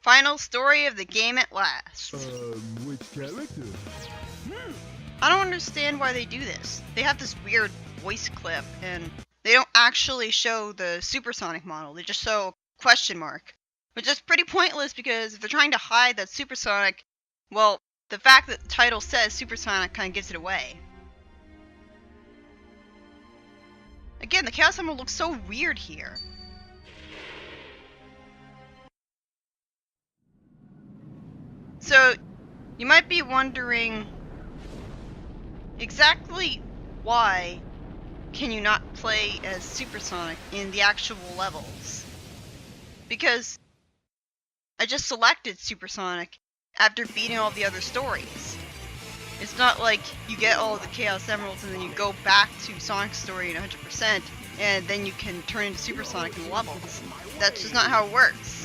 Final story of the game at last. Which character? I don't understand why they do this. They have this weird voice clip, and they don't actually show the supersonic model. They just show a question mark, which is pretty pointless because if they're trying to hide that supersonic, well, the fact that the title says supersonic kind of gives it away. Again, the Chaos Emerald looks so weird here. So, you might be wondering exactly why can you not play as Supersonic in the actual levels? Because I just selected Supersonic after beating all the other stories. It's not like you get all the Chaos Emeralds and then you go back to Sonic's story in 100% and then you can turn into Supersonic in the levels. That's just not how it works.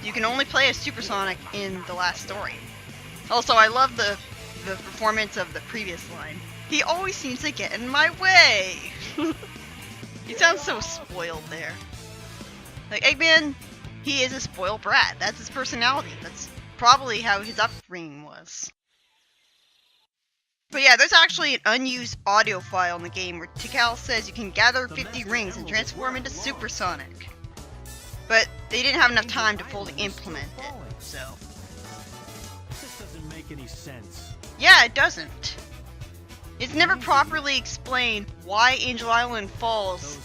You can only play as Supersonic in the last story. Also, I love the performance of the previous line. He always seems to get in my way! He sounds so spoiled there. Like, Eggman, he is a spoiled brat. That's his personality. That's probably how his upbringing was. But yeah, there's actually an unused audio file in the game where Tikal says you can gather 50 rings and transform into Supersonic. But they didn't have enough time to fully implement it, so... This doesn't make any sense. Yeah, it doesn't. It's never properly explained why Angel Island falls,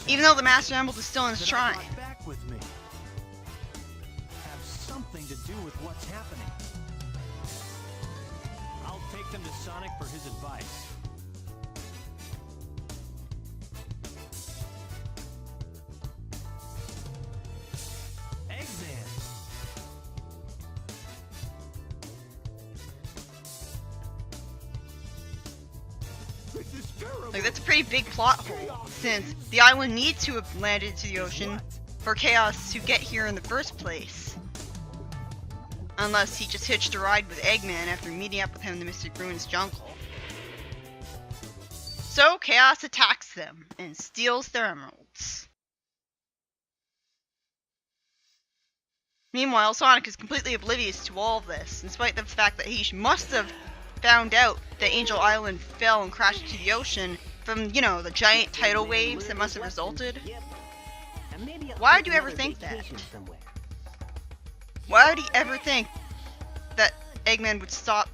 even though the Master Emerald is still in its shrine. Back with me. Have something to do with what's happening. I'll take them to Sonic for his advice. Eggman. This is terrible. Like, that's a pretty big plot hole, since the island needs to have landed into the ocean for Chaos to get here in the first place. Unless he just hitched a ride with Eggman after meeting up with him in the Mystic Ruins jungle. So Chaos attacks them and steals their emeralds. Meanwhile, Sonic is completely oblivious to all of this, despite the fact that he must have found out that Angel Island fell and crashed into the ocean from, you know, the giant tidal waves that must have resulted. Why would you ever think that? Why would he ever think that Eggman would stop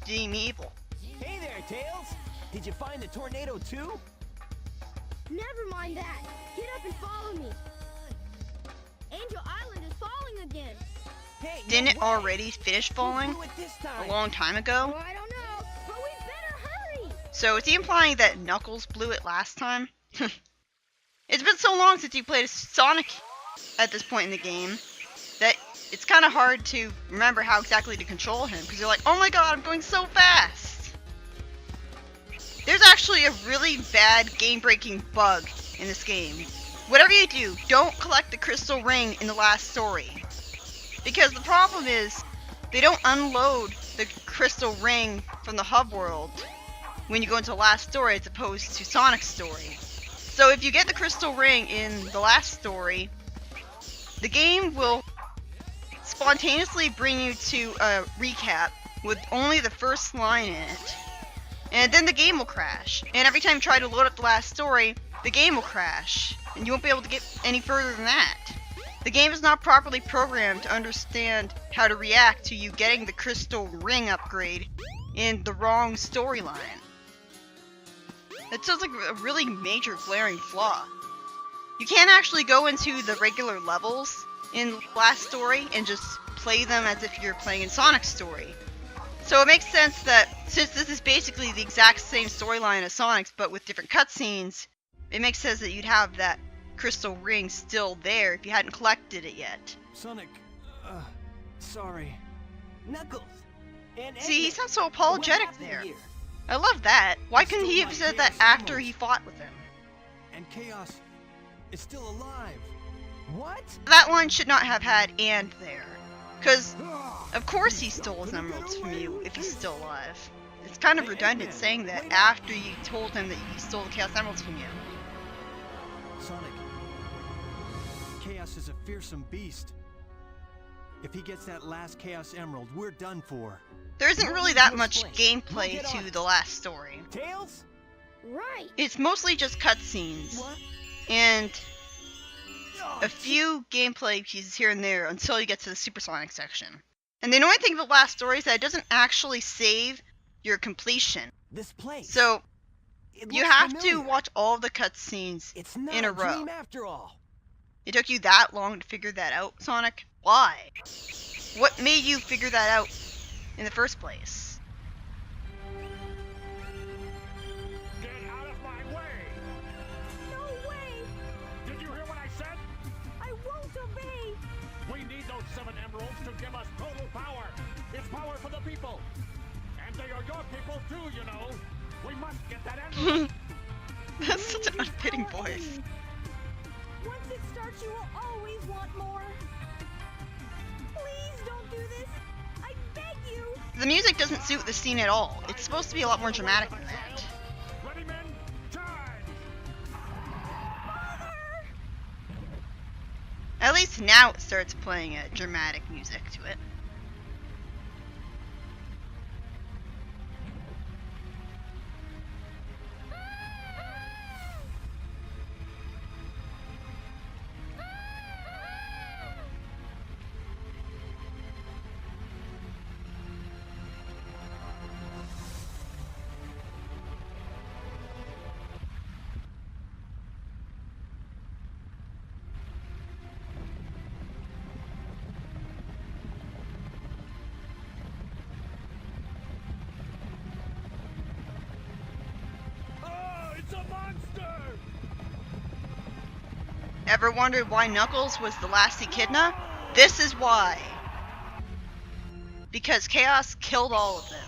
being evil? Hey there, Tails! Did you find the tornado too? Never mind that. Get up and follow me. Angel Island is falling again. Hey, Didn't no it way. already finish falling Who blew it this a time? long time ago? Well, I don't know, but we better hurry. So is he implying that Knuckles blew it last time? It's been so long since you played as Sonic at this point in the game that it's kind of hard to remember how exactly to control him, because you're like, oh my god, I'm going so fast! There's actually a really bad game-breaking bug in this game. Whatever you do, don't collect the crystal ring in the last story. Because the problem is, they don't unload the crystal ring from the hub world when you go into the last story as opposed to Sonic's story. So if you get the crystal ring in the last story, the game will spontaneously bring you to a recap with only the first line in it. And then the game will crash. And every time you try to load up the last story, the game will crash. And you won't be able to get any further than that. The game is not properly programmed to understand how to react to you getting the crystal ring upgrade in the wrong storyline. That sounds like a really major glaring flaw. You can't actually go into the regular levels in last story and just play them as if you're playing in Sonic's story. So it makes sense that since this is basically the exact same storyline as Sonic's but with different cutscenes, it makes sense that you'd have that crystal ring still there if you hadn't collected it yet. Sonic, sorry. Knuckles! And See, he Eggman, sounds so what apologetic happened there. here? I love that. Why couldn't he have said that after he fought with him? And Chaos is still alive. What? That line should not have had "and" there. Because, of course he stole his emeralds from you if he's still alive. It's kind of redundant saying that after you told him that he stole the Chaos Emeralds from you. Sonic, Chaos is a fearsome beast. If he gets that last Chaos Emerald, we're done for. There isn't really that much gameplay to the last story. Tails? Right. It's mostly just cutscenes What? and a few gameplay pieces here and there until you get to the supersonic section. And the annoying thing about last story is that it doesn't actually save your completion. This place. So It you looks have familiar. to watch all the cutscenes It's not in a row. dream after all. It took you that long to figure that out, Sonic? Why? What made you figure that out in the first place? Get out of my way! No way. Did you hear what I said? I won't obey. We need those 7 emeralds to give us total power. It's power for the people. And they are your people too, you know. We must get that emerald. That's such an unfitting voice. Once it starts, you will always want more. Please don't do this. I beg you. The music doesn't suit the scene at all. It's supposed to be a lot more dramatic than that. Ready, men? Charge! At least now it starts playing a dramatic music to it. Oh, it's a monster! Ever wondered why Knuckles was the last Echidna? This is why. Because Chaos killed all of them.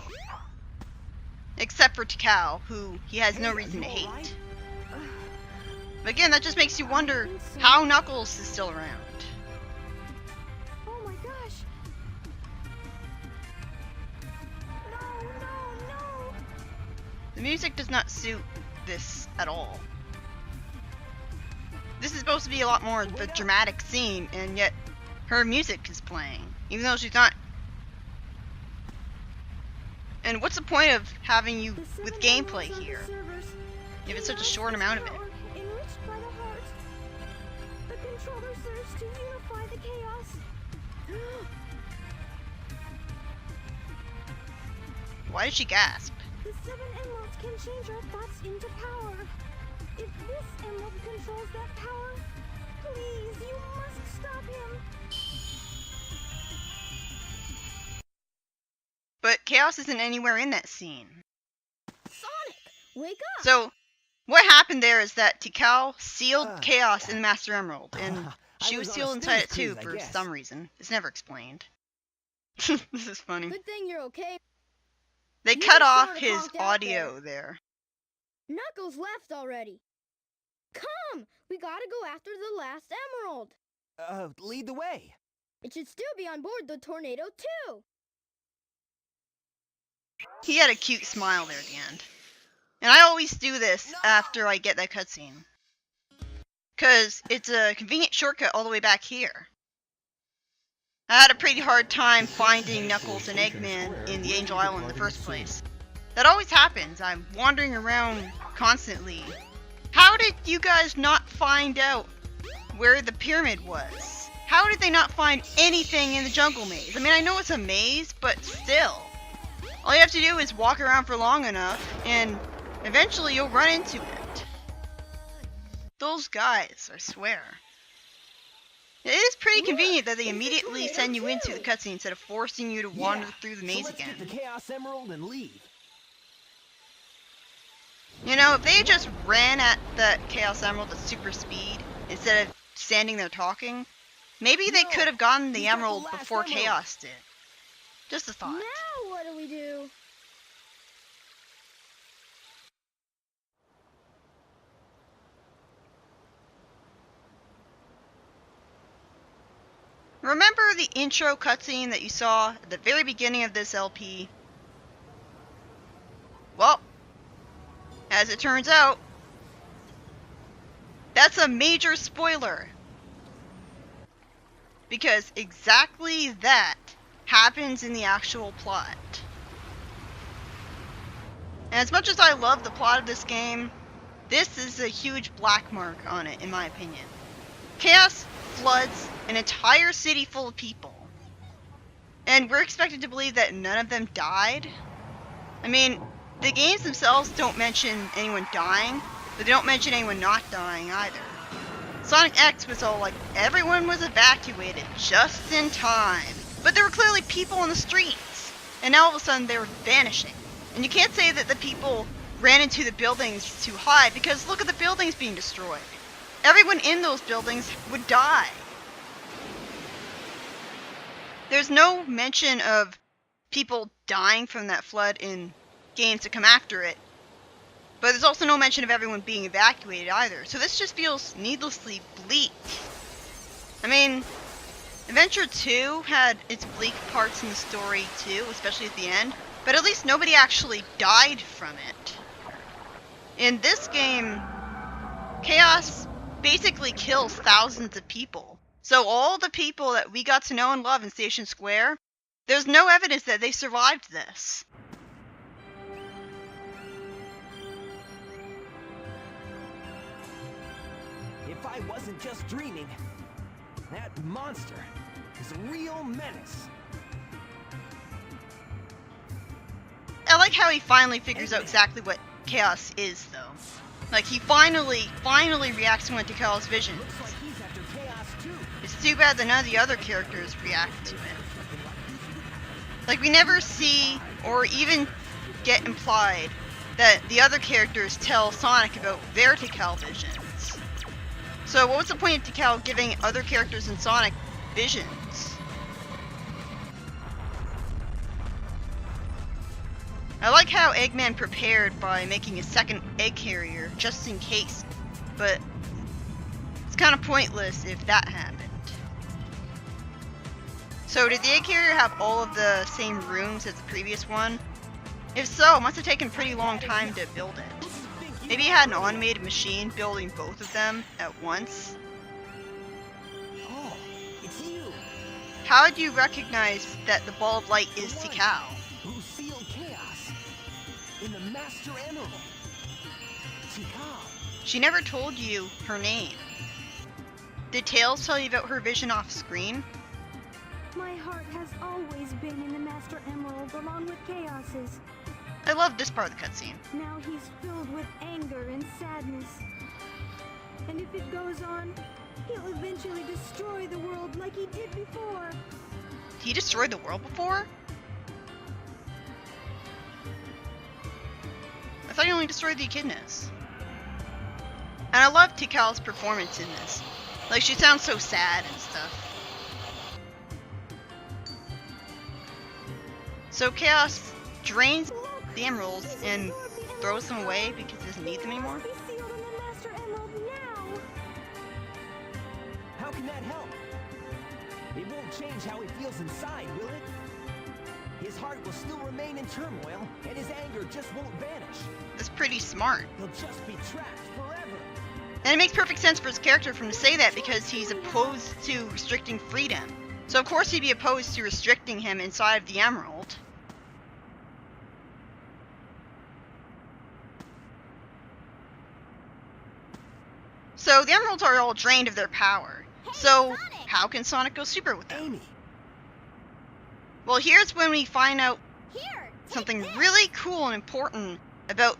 Except for Tikal, who he has no reason to hate. But again, that just makes you wonder how Knuckles is still around. Oh my gosh. No, no, no. The music does not suit this at all. This is supposed to be a lot more of a dramatic scene, and yet her music is playing, even though she's not. And what's the point of having you The with 7 gameplay emeralds are the here servers. if it's such a Chaos short amount of it? power enriched by the heart. The controller serves to unify the chaos. Why did she gasp? The 7 emeralds can change our thoughts into power. If this emerald controls that power, please, you must stop him. But Chaos isn't anywhere in that scene. Sonic, wake up! So, what happened there is that Tikal sealed Ah. Chaos in the Master Emerald, and I she was was on a sealed inside it study too cruise, I for guess. some reason. It's never explained. This is funny. Good thing you're okay. They You cut were off sorta his conked out audio there. Knuckles left already. Come, we gotta go after the last emerald. Lead the way. It should still be on board the tornado too. He had a cute smile there at the end. And I always do this after I get that cutscene. Because it's a convenient shortcut all the way back here. I had a pretty hard time finding Knuckles and Eggman in the Angel Island in the first place. That always happens. I'm wandering around constantly. How did you guys not find out where the pyramid was? How did they not find anything in the jungle maze? I mean, I know it's a maze, but still. All you have to do is walk around for long enough, and eventually you'll run into it. Those guys, I swear. It is pretty convenient that they immediately send you into the cutscene instead of forcing you to wander through the maze so let's again. get the Chaos Emerald and leave. You know, if they had just ran at the Chaos Emerald at super speed instead of standing there talking, maybe they No, could have gotten the he's got the emerald last before emerald. Chaos did. Just a thought. Now what do we do? Remember the intro cutscene that you saw at the very beginning of this LP? Well, as it turns out, that's a major spoiler. because exactly that happens in the actual plot. And as much as I love the plot of this game, this is a huge black mark on it, in my opinion. Chaos floods an entire city full of people. And we're expected to believe that none of them died? I mean, the games themselves don't mention anyone dying, but they don't mention anyone not dying either. Sonic X was all like, everyone was evacuated just in time. But there were clearly people on the streets, and now all of a sudden they were vanishing. And you can't say that the people ran into the buildings to hide, because look at the buildings being destroyed. Everyone in those buildings would die. There's no mention of people dying from that flood in games to come after it, but there's also no mention of everyone being evacuated either. So this just feels needlessly bleak. I mean, Adventure 2 had its bleak parts in the story too, especially at the end, but at least nobody actually died from it. In this game, Chaos basically kills thousands of people. So all the people that we got to know and love in Station Square, there's no evidence that they survived this. If I wasn't just dreaming, that monster is a real menace. I like how he finally figures out exactly what Chaos is, though. Like, he finally reacts to Chaos' vision. Looks like he's after Chaos too. It's too bad that none of the other characters react to it. Like, we never see, or even get implied, that the other characters tell Sonic about their Tikal visions. So what was the point of Tikal giving other characters in Sonic visions? I like how Eggman prepared by making a second egg carrier just in case, but it's kind of pointless if that happened. So did the egg carrier have all of the same rooms as the previous one? If so, it must have taken a pretty long time to build it. Maybe it had an automated machine building both of them at once. Oh, it's you. How did you recognize that the ball of light is Tikal? Who sealed Chaos in the Master Emerald? Tikal. She never told you her name. Did Tails tell you about her vision off screen? My heart has always been in the Master Emerald along with Chaos's. I love this part of the cutscene. Now he's filled with anger and sadness. And if it goes on, he'll eventually destroy the world like he did before. He destroyed the world before? I thought he only destroyed the echidnas. And I love Tikal's performance in this. Like, she sounds so sad and stuff. So Chaos drains the emeralds and throws them away because he doesn't need them anymore? Be sealed in the Master Emerald now. How can that help? It won't change how he feels inside, will it? His heart will still remain in turmoil, and his anger just won't vanish. That's pretty smart. He'll just be trapped forever. And it makes perfect sense for his character for him to say that because he's opposed to restricting freedom. So of course he'd be opposed to restricting him inside of the emerald. So the emeralds are all drained of their power. So how can Sonic go super with them? Amy, Well, here's when we find out Here, something really cool and important about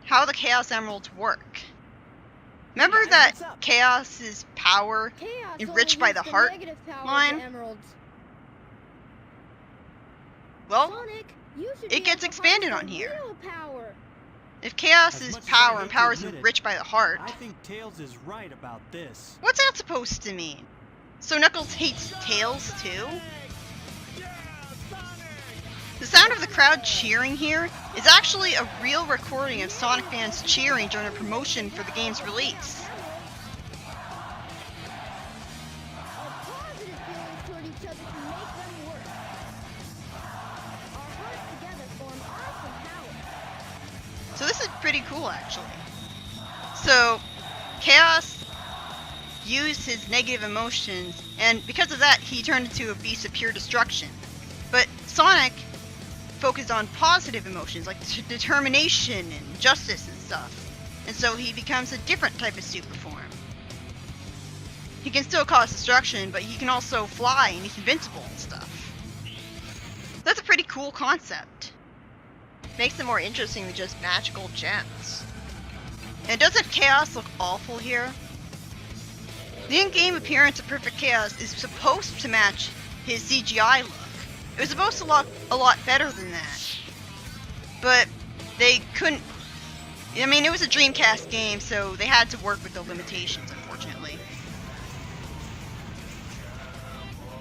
how the Chaos Emeralds work. Remember Guys, that what's up? Chaos's power Chaos enriched only by the used heart negative power line? to emeralds. Well, Sonic, you should it be gets able to expanded harness on here. real power. if Chaos As is much as I power hate and to power is admit it, enriched by the heart, I think Tails is right about this. what's that supposed to mean? So Knuckles hates Tails too? The sound of the crowd cheering here is actually a real recording of Sonic fans cheering during a promotion for the game's release. Our positive feelings toward each other can make them work. Our hearts together form awesome power. So this is pretty cool actually. So Chaos use his negative emotions, and because of that, he turned into a beast of pure destruction. But Sonic focused on positive emotions like determination and justice and stuff, and so he becomes a different type of super form. He can still cause destruction, but he can also fly and he's invincible and stuff. That's a pretty cool concept. Makes it more interesting than just magical gems. And doesn't Chaos look awful here? The in-game appearance of Perfect Chaos is supposed to match his CGI look. It was supposed to look a lot better than that. But they couldn't... I mean, it was a Dreamcast game, so they had to work with the limitations, unfortunately.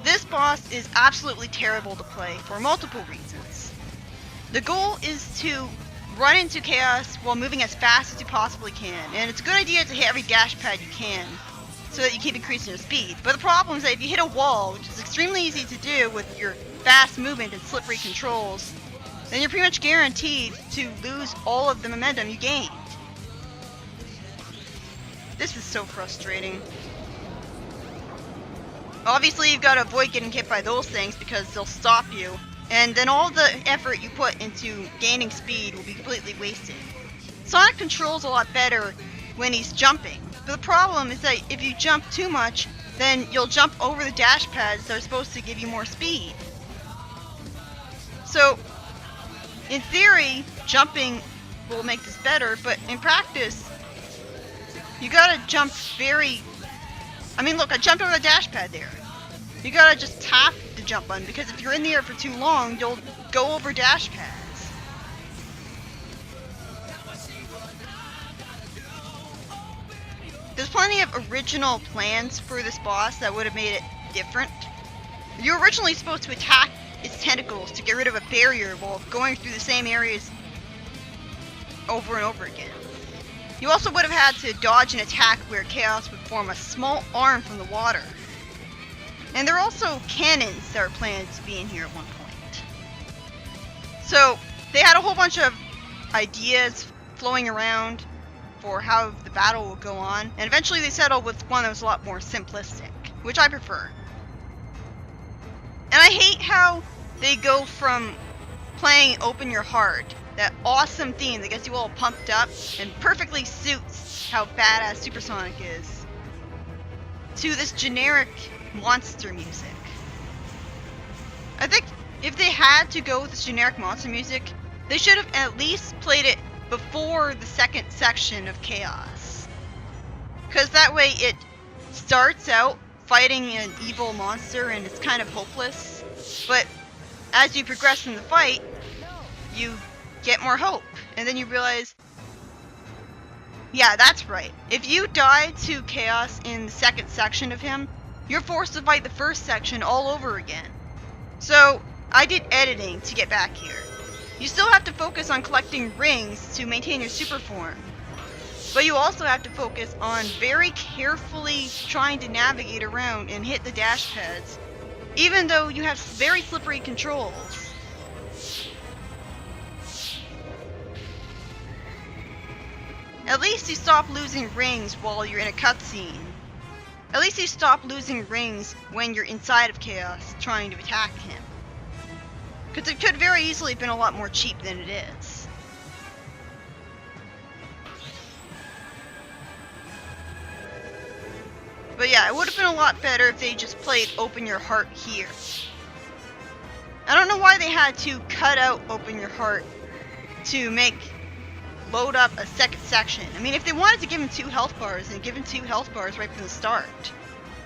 This boss is absolutely terrible to play for multiple reasons. The goal is to run into Chaos while moving as fast as you possibly can, and it's a good idea to hit every dash pad you can, so that you keep increasing your speed. But the problem is that if you hit a wall, which is extremely easy to do with your fast movement and slippery controls, then you're pretty much guaranteed to lose all of the momentum you gained. This is so frustrating. Obviously, you've got to avoid getting hit by those things because they'll stop you, and then all the effort you put into gaining speed will be completely wasted. Sonic controls a lot better when he's jumping, but the problem is that if you jump too much, then you'll jump over the dash pads that are supposed to give you more speed. So, in theory, jumping will make this better, but in practice, you gotta jump very... I mean, look, I jumped over the dash pad there. You gotta just tap the jump button, because if you're in the air for too long, you'll go over dash pads. There's plenty of original plans for this boss that would have made it different. You were originally supposed to attack its tentacles to get rid of a barrier while going through the same areas over and over again. You also would have had to dodge an attack where Chaos would form a small arm from the water. And there are also cannons that are planned to be in here at one point. So, they had a whole bunch of ideas flowing around for how the battle would go on, and eventually they settled with one that was a lot more simplistic, which I prefer. And I hate how they go from playing Open Your Heart, that awesome theme that gets you all pumped up and perfectly suits how badass Supersonic is, to this generic monster music. I think if they had to go with this generic monster music, they should have at least played it before the second section of Chaos. Because that way it starts out fighting an evil monster and it's kind of hopeless, but as you progress in the fight, you get more hope, and then you realize, yeah, that's right. If you die to Chaos in the second section of him, you're forced to fight the first section all over again. So, I did editing to get back here. You still have to focus on collecting rings to maintain your super form, but you also have to focus on very carefully trying to navigate around and hit the dash pads, even though you have very slippery controls. At least you stop losing rings while you're in a cutscene. At least you stop losing rings when you're inside of Chaos trying to attack him. Because it could very easily have been a lot more cheap than it is. But yeah, it would have been a lot better if they just played Open Your Heart here. I don't know why they had to cut out Open Your Heart to load up a second section. I mean, if they wanted to give him 2 health bars, then give him 2 health bars right from the start.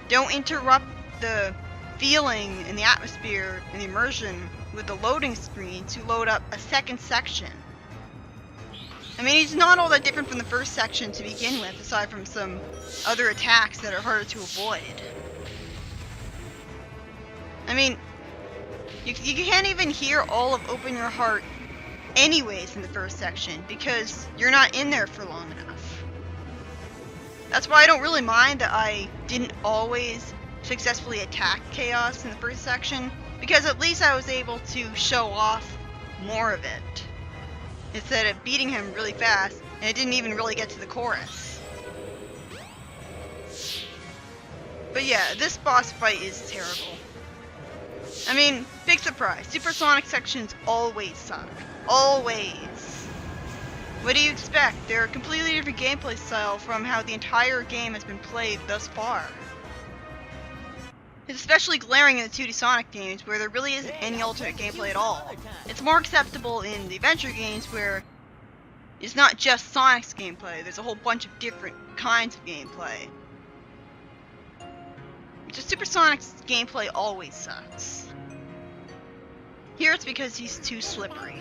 Don't interrupt the feeling and the atmosphere and the immersion with the loading screen to load up a second section. I mean, he's not all that different from the first section to begin with, aside from some other attacks that are harder to avoid. I mean, you can't even hear all of Open Your Heart anyways in the first section, because you're not in there for long enough. That's why I don't really mind that I didn't always successfully attack Chaos in the first section, because at least I was able to show off more of it, instead of beating him really fast, and it didn't even really get to the chorus. But yeah, this boss fight is terrible. I mean, big surprise. Supersonic sections always suck. Always. What do you expect? They're a completely different gameplay style from how the entire game has been played thus far. It's especially glaring in the 2D Sonic games where there really isn't any alternate gameplay at all. It's more acceptable in the adventure games where it's not just Sonic's gameplay, there's a whole bunch of different kinds of gameplay. Just Super Sonic's gameplay always sucks. Here it's because he's too slippery.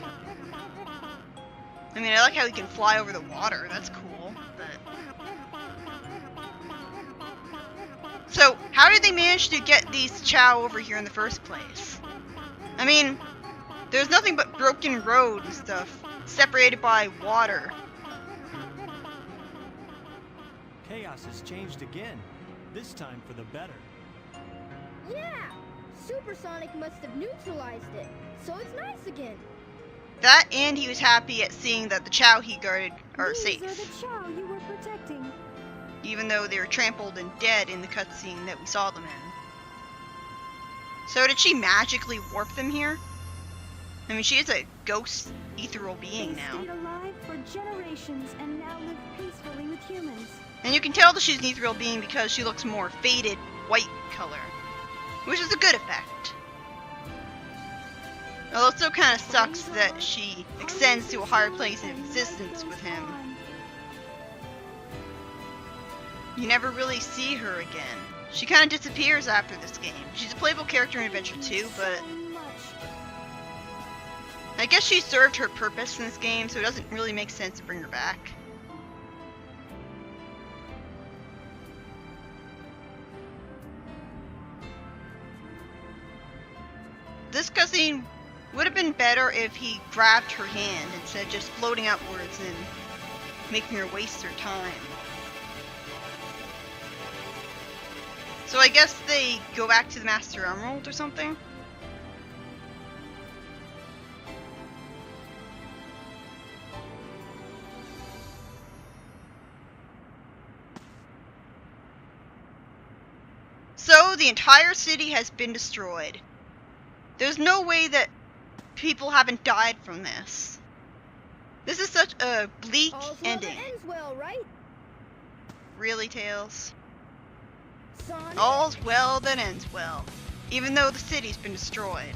I mean, I like how he can fly over the water, that's cool, but... So, how did they manage to get these Chow over here in the first place? I mean, there's nothing but broken road and stuff, separated by water. Chaos has changed again, this time for the better. Yeah! Supersonic must have neutralized it, so it's nice again. That, and he was happy at seeing that the Chow he guarded are These safe, are the Chow you were protecting. even though they were trampled and dead in the cutscene that we saw them in. So did she magically warp them here? I mean, she is a ghost, ethereal being They now. stayed alive for generations and now live peacefully with humans. And you can tell that she's an ethereal being because she looks more faded white color, which is a good effect. Although it still kind of sucks that she extends to a higher place in existence with him. You never really see her again. She kind of disappears after this game. She's a playable character in Adventure 2, but I guess she served her purpose in this game, so it doesn't really make sense to bring her back. This cutscene would have been better if he grabbed her hand instead of just floating upwards and making her waste her time. So I guess they go back to the Master Emerald or something? So the entire city has been destroyed. There's no way that people haven't died from this. This is such a bleak All's well ending. that ends well, right? Really, Tails? Sonic? All's well that ends well, even though the city's been destroyed.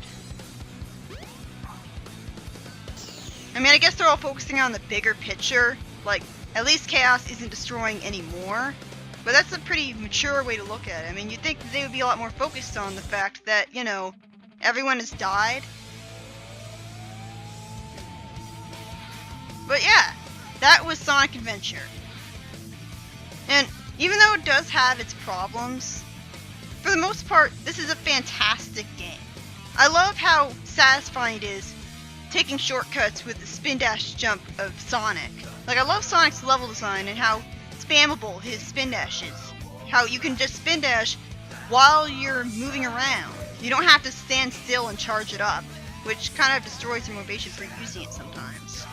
I mean, I guess they're all focusing on the bigger picture, like, at least Chaos isn't destroying anymore, but that's a pretty mature way to look at it. I mean, you'd think that they would be a lot more focused on the fact that, you know, everyone has died. But yeah, that was Sonic Adventure. And even though it does have its problems, for the most part, this is a fantastic game. I love how satisfying it is taking shortcuts with the spin dash jump of Sonic. Like, I love Sonic's level design and how spammable his spin dash is. How you can just spin dash while you're moving around. You don't have to stand still and charge it up, which kind of destroys your motivation for using it sometimes.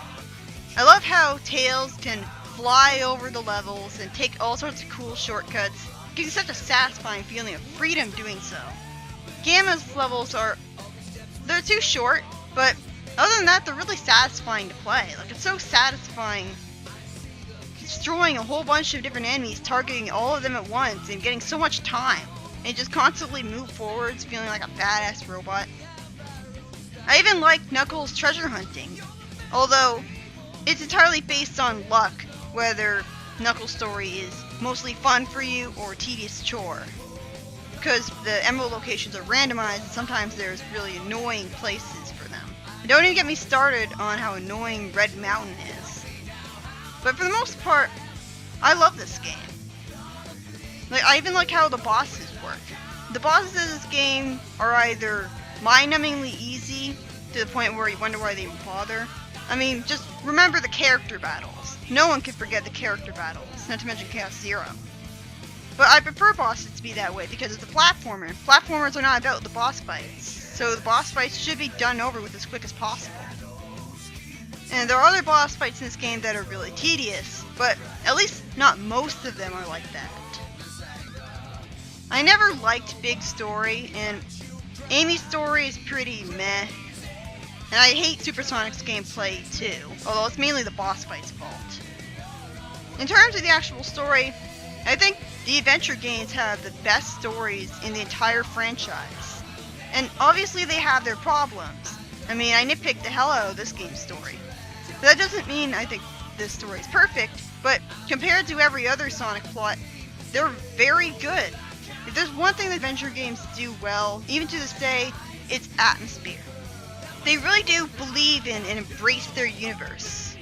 I love how Tails can fly over the levels and take all sorts of cool shortcuts. It gives you such a satisfying feeling of freedom doing so. Gamma's levels they're too short, but other than that, they're really satisfying to play. Like, it's so satisfying destroying a whole bunch of different enemies, targeting all of them at once, and getting so much time. And just constantly move forwards, feeling like a badass robot. I even like Knuckles' treasure hunting, although it's entirely based on luck, whether Knuckles' story is mostly fun for you or a tedious chore. Because the emerald locations are randomized, and sometimes there's really annoying places for them. And don't even get me started on how annoying Red Mountain is. But for the most part, I love this game. Like, I even like how the bosses work. The bosses in this game are either mind-numbingly easy, to the point where you wonder why they even bother. I mean, just remember the character battles. No one can forget the character battles, not to mention Chaos Zero. But I prefer bosses to be that way because it's a platformer. Platformers are not about the boss fights, so the boss fights should be done over with as quick as possible. And there are other boss fights in this game that are really tedious, but at least not most of them are like that. I never liked Big's story, and Amy's story is pretty meh. And I hate Supersonic's gameplay too, although it's mainly the boss fight's fault. In terms of the actual story, I think the adventure games have the best stories in the entire franchise. And obviously they have their problems. I mean, I nitpicked the hell out of this game's story. But that doesn't mean I think this story is perfect, but compared to every other Sonic plot, they're very good. If there's one thing that adventure games do well, even to this day, it's atmosphere. They really do believe in and embrace their universe.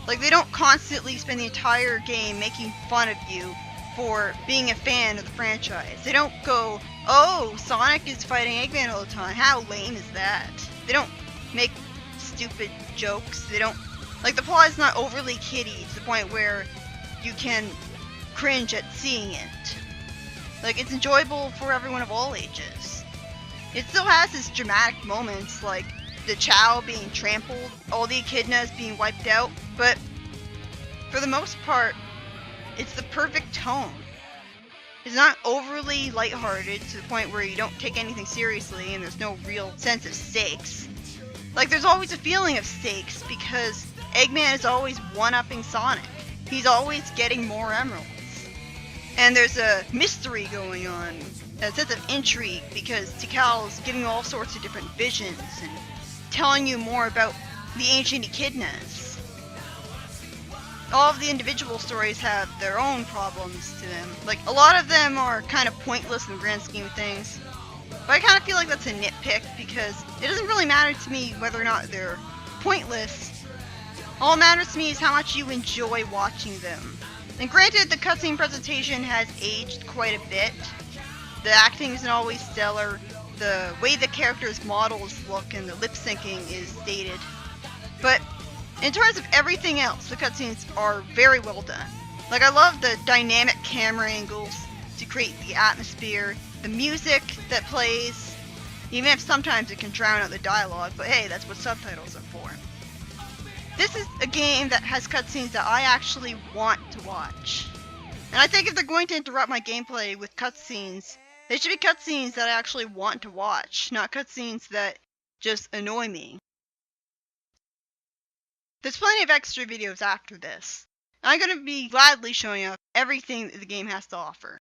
Like, they don't constantly spend the entire game making fun of you for being a fan of the franchise. They don't go, oh, Sonic is fighting Eggman all the time. How lame is that? They don't make stupid jokes. They don't, like, the plot is not overly kiddie to the point where you can cringe at seeing it. Like, it's enjoyable for everyone of all ages. It still has its dramatic moments, like the Chow being trampled, all the echidnas being wiped out, but for the most part, it's the perfect tone. It's not overly lighthearted to the point where you don't take anything seriously and there's no real sense of stakes. Like, there's always a feeling of stakes because Eggman is always one-upping Sonic. He's always getting more emeralds. And there's a mystery going on, a sense of intrigue, because Tikal's giving all sorts of different visions and telling you more about the ancient echidnas. All of the individual stories have their own problems to them. Like, a lot of them are kind of pointless in the grand scheme of things. But I kind of feel like that's a nitpick because it doesn't really matter to me whether or not they're pointless. All that matters to me is how much you enjoy watching them. And granted, the cutscene presentation has aged quite a bit. The acting isn't always stellar. The way the characters' models look and the lip syncing is dated. But in terms of everything else, the cutscenes are very well done. Like, I love the dynamic camera angles to create the atmosphere, the music that plays, even if sometimes it can drown out the dialogue, but hey, that's what subtitles are for. This is a game that has cutscenes that I actually want to watch. And I think if they're going to interrupt my gameplay with cutscenes, they should be cutscenes that I actually want to watch, not cutscenes that just annoy me. There's plenty of extra videos after this. I'm going to be gladly showing off everything that the game has to offer.